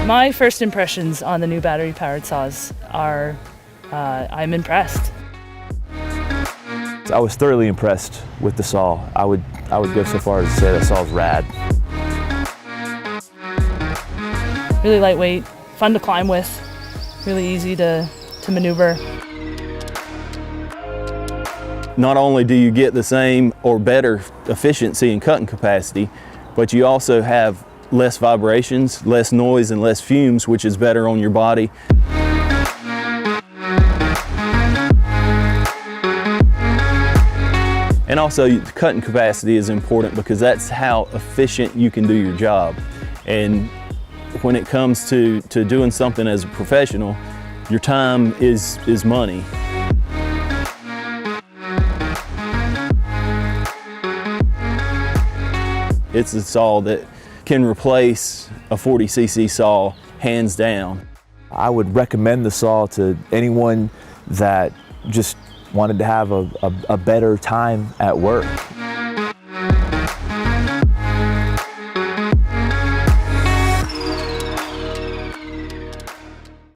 My first impressions on the new battery-powered saws are, I'm impressed. I was thoroughly impressed with the saw. I would go so far as to say that saw's rad. Really lightweight, fun to climb with, really easy to maneuver. Not only do you get the same or better efficiency and cutting capacity, but you also have less vibrations, less noise, and less fumes, which is better on your body. And also, cutting capacity is important because that's how efficient you can do your job. And when it comes to doing something as a professional, your time is money. It's a saw that can replace a 40cc saw, hands down. I would recommend the saw to anyone that just wanted to have a better time at work.